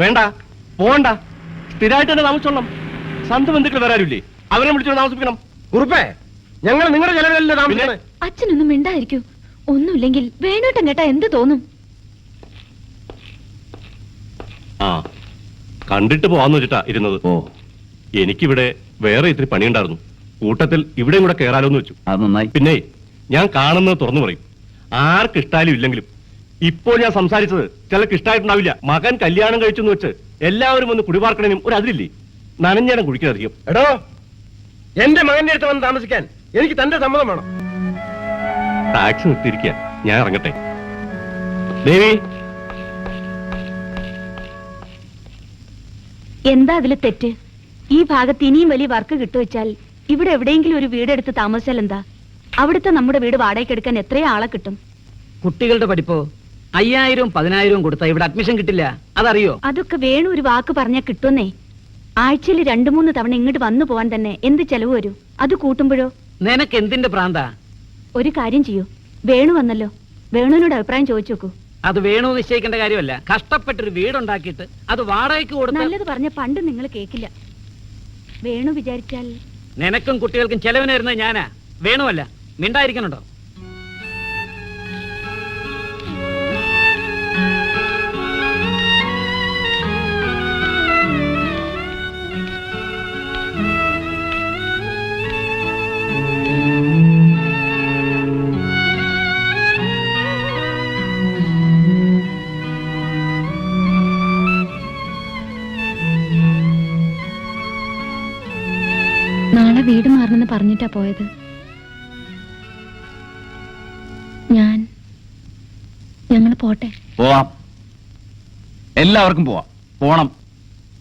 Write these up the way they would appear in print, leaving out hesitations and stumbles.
വേണ്ട, പോണ്ട, സ്ഥിരമായിട്ട് തന്നെ താമസിച്ചോളണം. സ്വന്തം ബന്ധുക്കൾ വരാറില്ലേ, അവരെ വിളിച്ചോ താമസിപ്പിക്കണം. കുറുപ്പേ, ഞങ്ങൾ നിങ്ങളുടെ ചെലവിലല്ലേ താമസിക്കണേ. അച്ഛനൊന്നും മിണ്ടായിരിക്കൂ. ഒന്നുമില്ലെങ്കിൽ വേണോട്ടം കേട്ടാ എന്ത് തോന്നും? ആ, കണ്ടിട്ട് പോവാന്ന് വെച്ചിട്ടാ ഇരുന്നത്. എനിക്കിവിടെ വേറെ ഇത്തിരി പണിയുണ്ടായിരുന്നു. കൂട്ടത്തിൽ ഇവിടെയും കൂടെ കയറാലോന്ന് വെച്ചു. അത് നന്നായി. പിന്നെ ഞാൻ കാണുന്നത് തുറന്നു പറയും, ആർക്ക് ഇഷ്ടാലും ഇല്ലെങ്കിലും. ഇപ്പോൾ ഞാൻ സംസാരിച്ചത് ചിലർക്ക് ഇഷ്ടമായിട്ടുണ്ടാവില്ല. മകൻ കല്യാണം കഴിച്ചെന്ന് വെച്ച് എല്ലാവരും ഒന്ന് കുടിപാർക്കണേനും ഒരു അതിലില്ലേ, നനഞ്ഞേരം കുടിക്കാധികം. എടോ, എന്റെ മകന്റെ അടുത്ത് വന്ന് താമസിക്കാൻ എനിക്ക് തന്റെ സമ്മതം വേണം. ടാക്സി നിർത്തിയിരിക്കുക, ഞാൻ ഇറങ്ങട്ടെ. ദേവി, എന്താ അതില് തെറ്റ്? ഈ ഭാഗത്ത് ഇനിയും വലിയ വർക്ക് കിട്ടുവെച്ചാൽ ഇവിടെ എവിടെയെങ്കിലും ഒരു വീടെടുത്ത് താമസിച്ചാൽ എന്താ? അവിടുത്തെ നമ്മുടെ വീട് വാടകയ്ക്ക് എടുക്കാൻ എത്രയോ ആളെ കിട്ടും. കുട്ടികളുടെ പഠിപ്പോ 5000 10,000 കൊടുത്താ ഇവിടെ അഡ്മിഷൻ കിട്ടില്ല, അതറിയോ? അതൊക്കെ വേണു ഒരു വാക്ക് പറഞ്ഞാൽ കിട്ടുന്നേ. ആഴ്ചയിൽ 2-3 തവണ ഇങ്ങോട്ട് വന്നു പോവാൻ തന്നെ എന്ത് ചെലവ് വരും? അത് കൂട്ടുമ്പോഴോ? നിനക്ക് എന്തിന്റെ പ്രാന്താ? ഒരു കാര്യം ചെയ്യൂ, വേണു വന്നല്ലോ, വേണുവിനോട് അഭിപ്രായം ചോദിച്ചു നോക്കൂ. അത് വേണു നിശ്ചയിക്കേണ്ട കാര്യമല്ല. കഷ്ടപ്പെട്ടൊരു വീടുണ്ടാക്കിയിട്ട് അത് വാടകയ്ക്ക് കൊടുത്ത് നല്ലത് പറഞ്ഞ പണ്ട് നിങ്ങൾ കേക്കില്ല. വേണു വിചാരിച്ചാൽ നിനക്കും കുട്ടികൾക്കും ചെലവിന് വരുന്നത് ഞാനാ, വേണുവല്ല. മിണ്ടായിരിക്കണുണ്ടോ? നാളെ വീട് മാറണമെന്ന് പറഞ്ഞിട്ടാ പോയത്. ഞങ്ങൾ പോട്ടെ. പോവാം, എല്ലാവർക്കും പോവാം. പോണം.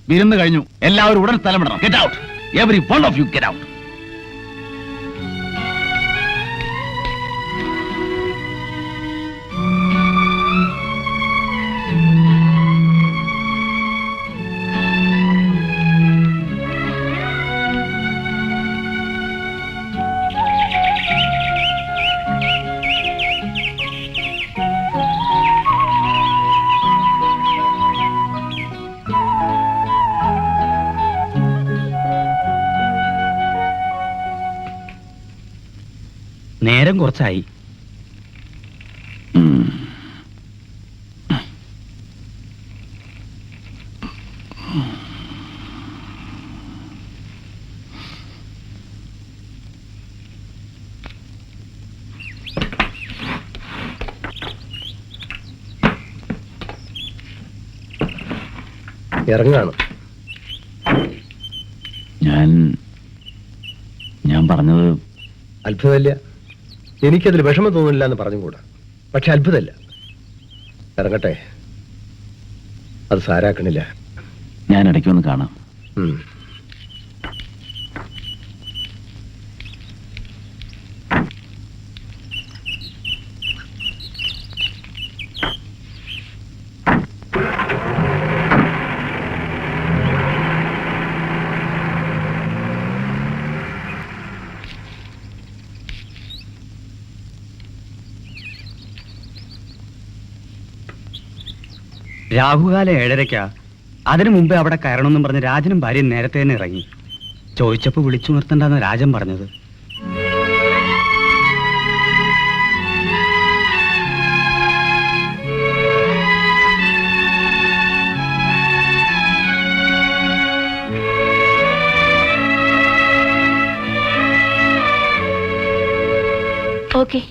വിരുന്ന് കഴിഞ്ഞു. എല്ലാവരും ഉടൻ സ്ഥലം വിടണം. Get out, every one of you get out. നേരം കുറച്ചായി. ഇറങ്ങാണ്. ഞാൻ പറഞ്ഞത് അത്ഭുതമില്ല. എനിക്കതിൽ വിഷമം തോന്നില്ല എന്ന് പറഞ്ഞുകൂടാ. പക്ഷെ അത്ഭുതമല്ല. ഇറങ്ങട്ടെ, അത് സാരാക്കണില്ല. ഞാൻ ഇടയ്ക്കൊന്ന് കാണാം. രാഹുകാലം 7:30. അതിനു മുമ്പേ അവിടെ കയറണമെന്നും പറഞ്ഞ് രാജനും ഭാര്യയും നേരത്തെ തന്നെ ഇറങ്ങി. ചോദിച്ചപ്പോ വിളിച്ചു നിർത്തണ്ടെന്ന് രാജൻ പറഞ്ഞത്. ഓക്കെ,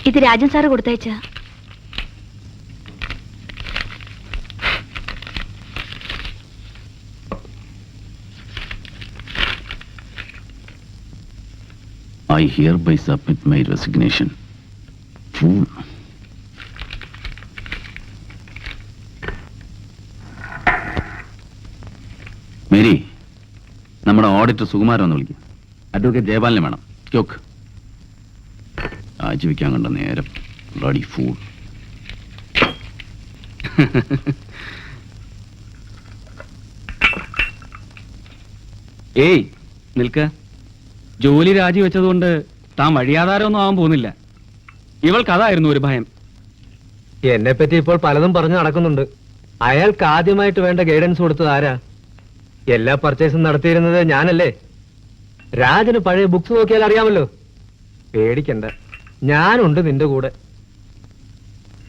ഇത് രാജൻ സാറ് കൊടുത്തയച്ച. I hereby submit my resignation. Fool. Mary, നമ്മുടെ ഓഡിറ്റർ സുകുമാരൻ ഒന്ന് വിളിക്കും. അഡ്വക്കേറ്റ് ജയപാലിനെ വേണം. ക്യോക്ക് ആജീവിക്കാൻ കണ്ട നേരം. Bloody fool. ഏയ് നിൽക്ക. ജോലി രാജിവെച്ചതുകൊണ്ട് താൻ വഴിയാധാരമൊന്നും ആവാൻ പോകുന്നില്ല. ഇവൾക്ക് അതായിരുന്നു ഒരു ഭയം. എന്നെ പറ്റി ഇപ്പോൾ പലതും പറഞ്ഞു നടക്കുന്നുണ്ട്. അയാൾക്ക് ആദ്യമായിട്ട് വേണ്ട ഗൈഡൻസ് കൊടുത്തത് ആരാ? എല്ലാ പർച്ചേസും നടത്തിയിരുന്നത് ഞാനല്ലേ. രാജന് പഴയ ബുക്സ് നോക്കിയാൽ അറിയാമല്ലോ. പേടിക്കണ്ട, ഞാനുണ്ട് നിന്റെ കൂടെ.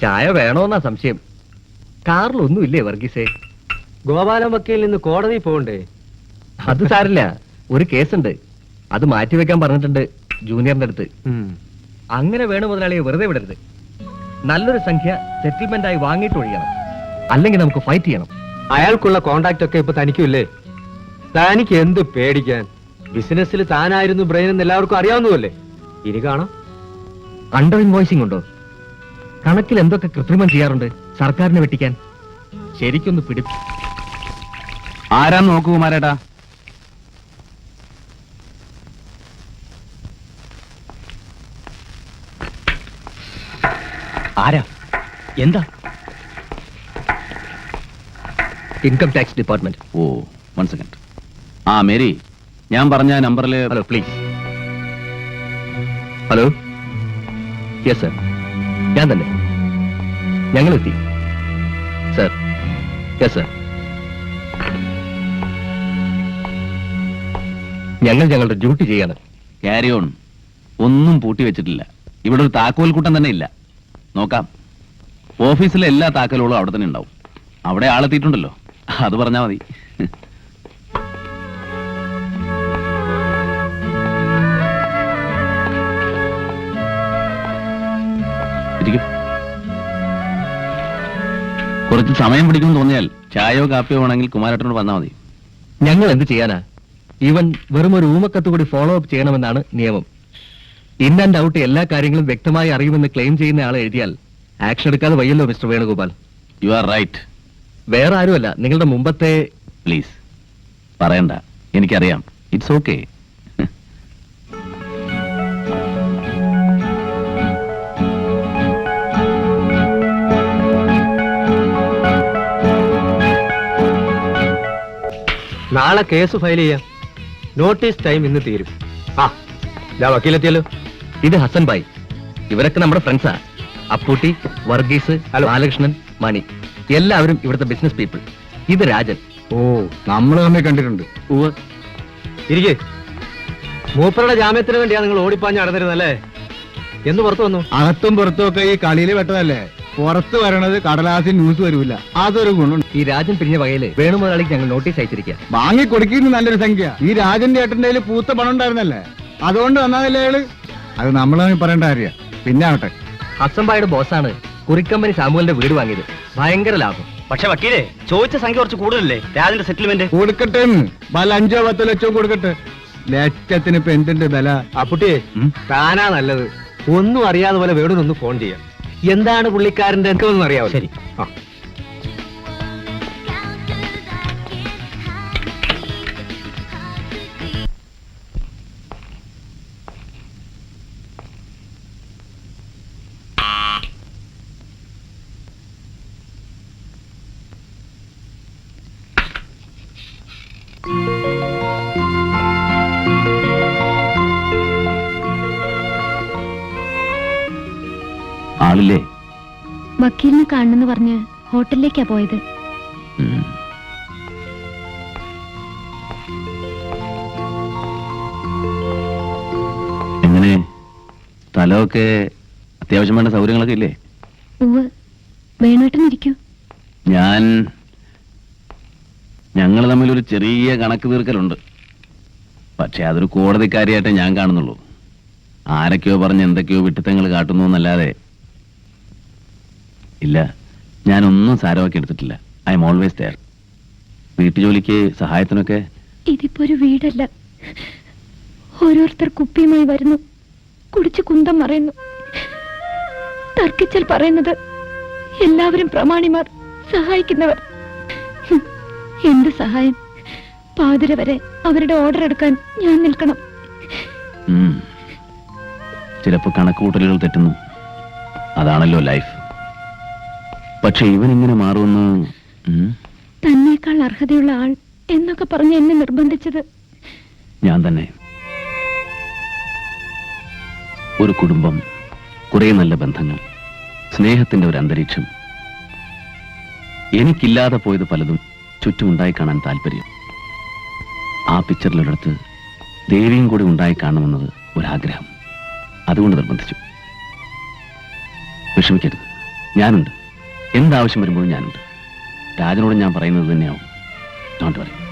ചായ വേണോന്നാ സംശയം. കാറിലൊന്നുമില്ലേ വർഗീസേ? ഗോപാലൻ വക്കീൽ നിന്ന് കോടതി പോകണ്ടേ? അത് സാരില്ല, ഒരു കേസുണ്ട്. അത് മാറ്റിവെക്കാൻ പറഞ്ഞിട്ടുണ്ട് ജൂനിയറിന്റെ അടുത്ത്. അങ്ങനെ വേണു മുതലാളിയെ വെറുതെ വിടരുത്. നല്ലൊരു സംഖ്യ സെറ്റിൽമെന്റ് ആയി വാങ്ങിയിട്ട് ഒഴിയണം, അല്ലെങ്കിൽ നമുക്ക് ഫൈറ്റ് ചെയ്യണം. അയാൾക്കുള്ള കോണ്ടാക്ട് ഒക്കെ ഇപ്പൊ തനിക്കുമില്ലേ? തനിക്ക് എന്ത് പേടിക്കാൻ? ബിസിനസ്സിൽ താനായിരുന്നു ബ്രെയിൻ എന്ന് എല്ലാവർക്കും അറിയാവുന്നതല്ലേ. ഇനി കാണാം. അണ്ടർ ഇൻവോയ്സിംഗ് ഉണ്ടോ? കണക്കിൽ എന്തൊക്കെ കൃത്രിമം ചെയ്യാറുണ്ട് സർക്കാരിനെ വെട്ടിക്കാൻ. ശരിക്കൊന്ന് ആരാന്ന് നോക്കൂ കുമാരേട്ടാ. ആരാ? എന്താ? Income tax department. ഓ, 1 സെക്കൻഡ്. ആ മേരി, ഞാൻ പറഞ്ഞ നമ്പറിൽ. Hello please. Hello, yes sir, ഞാൻ തന്നെ. ഞങ്ങളെത്തി സർ. Yes sir. ഞങ്ങൾ ഞങ്ങളുടെ ഡ്യൂട്ടി ചെയ്യാണ്. Carry on. ഒന്നും പൂട്ടി വെച്ചിട്ടില്ല. ഇവിടെ ഒരു താക്കോൽ കൂട്ടം തന്നെ ഇല്ല. നോക്കാം. ഓഫീസിലെ എല്ലാ താക്കോലുകളും അവിടെ തന്നെ ഉണ്ടാവും. അവിടെ ആളെത്തിയിട്ടുണ്ടല്ലോ, അത് പറഞ്ഞാ മതി. ഇരിക്കും. കുറച്ച് സമയം പിടിക്കുമെന്ന് തോന്നിയാൽ ചായയോ കാപ്പിയോ വേണമെങ്കിൽ കുമാരേട്ടനോട് വന്നാൽ മതി. ഞങ്ങൾ എന്ത് ചെയ്യാനാ? ഈവൻ വെറും ഒരു ഊമക്കത്ത് കൂടി ഫോളോ അപ്പ് ചെയ്യണമെന്നാണ് നിയമം. ഇൻ ആൻഡ് ഔട്ട് എല്ലാ കാര്യങ്ങളും വ്യക്തമായി അറിയുമെന്ന് ക്ലെയിം ചെയ്യുന്ന ആളെ എഴുതിയാൽ ആക്ഷൻ എടുക്കാതെ വയ്യല്ലോ mister Venugopal. You are right. വേറെ ആരുമല്ല, നിങ്ങളുടെ മുമ്പത്തെ. പ്ലീസ് പറയണ്ട, എനിക്കറിയാം. It's okay. നാളെ കേസ് ഫയൽ ചെയ്യാം. നോട്ടീസ് ടൈം ഇന്ന് തീരും. ആ, ഞാൻ വക്കീലെത്തിയല്ലോ. ഇത് ഹസൻ ഭായ്. ഇവരൊക്കെ നമ്മുടെ ഫ്രണ്ട്സാ. അപ്പൂട്ടി, വർഗീസ്, ബാലകൃഷ്ണൻ, മണി, എല്ലാവരും ഇവിടുത്തെ ബിസിനസ് പീപ്പിൾ. ഇത് രാജൻ. ഓ, നമ്മൾ തമ്മിൽ കണ്ടിട്ടുണ്ട്. ഇരിക്കേ. മൂപ്പറുടെ ജാമ്യത്തിന് വേണ്ടിയാ നിങ്ങൾ ഓടിപ്പാഞ്ഞ് നടന്നിരുന്നല്ലേ? എന്ന് പുറത്തു വന്നു? അകത്തും പുറത്തും ഒക്കെ ഈ കളിയിൽ പെട്ടതല്ലേ. പുറത്ത് വരണത് കടലാസിൽ ന്യൂസ് വരൂല. അതൊരു ഗുണമുണ്ട്. ഈ രാജൻ പിരിഞ്ഞ വകയില് വേണു മുതലാളിക്ക് ഞങ്ങൾ നോട്ടീസ് അയച്ചിരിക്കുക. വാങ്ങി കൊടുക്കുന്ന നല്ലൊരു സംഖ്യ. ഈ രാജന്റെ ഏട്ടന്റെ കയ്യിൽ പൂത്ത പണം ഉണ്ടായിരുന്നല്ലേ, അതുകൊണ്ട് വന്നതല്ലേ അയാള്. അത് നമ്മൾ പറയേണ്ട കാര്യ. പിന്നെ ആവട്ടെ, ഹസൻ ഭായിയുടെ ബോസാണ് കുറിക്കമ്പനി സാമുവലിന്റെ വീട് വാങ്ങിയത്. ഭയങ്കര ലാഭം. പക്ഷെ വക്കീലെ, ചോദിച്ച സംഖ്യ കുറച്ച് കൂടുതലല്ലേ രാജന്റെ സെറ്റിൽമെന്റ്? കൊടുക്കട്ടെ. വല്ല 5 10 ലക്ഷം കൊടുക്കട്ടെ. ലക്ഷത്തിന് ഇപ്പൊ എന്തിന്റെ വില? അപ്പുട്ടിയെ, താനാ നല്ലത്. ഒന്നും അറിയാതെ പോലെ വേണുനൊന്ന് ഫോൺ ചെയ്യാം. എന്താണ് പുള്ളിക്കാരന്റെ എനിക്കൊന്നും അറിയാവോ? ശരി. ആ, ആളില്ലേ? വക്കീലിനെ കാണണമെന്ന് പറഞ്ഞ് ഹോട്ടലിലേക്കാ പോയത്. ഉം. എങ്ങനെ സ്ഥലമൊക്കെ അത്യാവശ്യം വേണ്ട സൗകര്യങ്ങളൊക്കെ ഇല്ലേ? ഉവ്വ്, വേണോട്ടൻ ഇരിക്കൂ. ഞങ്ങൾ തമ്മിൽ ഒരു ചെറിയ കണക്ക് തീർക്കലുണ്ട്. പക്ഷെ അതൊരു കോടതിക്കാരിയായിട്ടേ ഞാൻ കാണുന്നുള്ളൂ. ആരൊക്കെയോ പറഞ്ഞ് എന്തൊക്കെയോ വിട്ടിത്തങ്ങൾ കാട്ടുന്നു എന്നല്ലാതെ. ഇല്ല, ഞാനൊന്നും സാരമാക്കി എടുത്തിട്ടില്ല. I am always there. വീട്ടുജോലിക്ക് സഹായത്തിനൊക്കെ. ഇതിപ്പോ ഒരു വീടല്ല. ഓരോരുത്തർ കുപ്പിയുമായി വരുന്നു, കുടിച്ച് കുന്തം മറയുന്നു. തർക്കിച്ചാൽ പറയുന്നത് എല്ലാവരും പ്രമാണിമാർ, സഹായിക്കുന്നവർ. ഹും, എന്ത് സഹായം? പാതിര വരെ അവരുടെ ഓർഡർ എടുക്കാൻ ഞാൻ നിൽക്കണം. ചിലപ്പോ കണക്കുകൂട്ടലുകൾ തെറ്റുന്നു. അതാണല്ലോ ലൈഫ്. പക്ഷെ ഇവൻ ഇങ്ങനെ മാറുമെന്ന്. തന്നേക്കാൾ അർഹതയുള്ള ആൾ എന്നൊക്കെ പറഞ്ഞ് എന്നെ നിർബന്ധിച്ചത് ഞാൻ തന്നെ. ഒരു കുടുംബം, കുറെ നല്ല ബന്ധങ്ങൾ, സ്നേഹത്തിന്റെ ഒരു അന്തരീക്ഷം. എനിക്കില്ലാതെ പോയത് പലതും ചുറ്റുമുണ്ടായി കാണാൻ താല്പര്യം. ആ പിക്ചറിലൊരിടത്ത് ദേവിയും കൂടി ഉണ്ടായി കാണണമെന്നത് ഒരാഗ്രഹം. അതുകൊണ്ട് നിർബന്ധിച്ചു. വിഷമിക്കരുത്, ഞാനുണ്ട്. എന്താവശ്യം വരുമ്പോഴും ഞാനുണ്ട്. രാജനോട് ഞാൻ പറയുന്നത് തന്നെയാവും. Don't worry.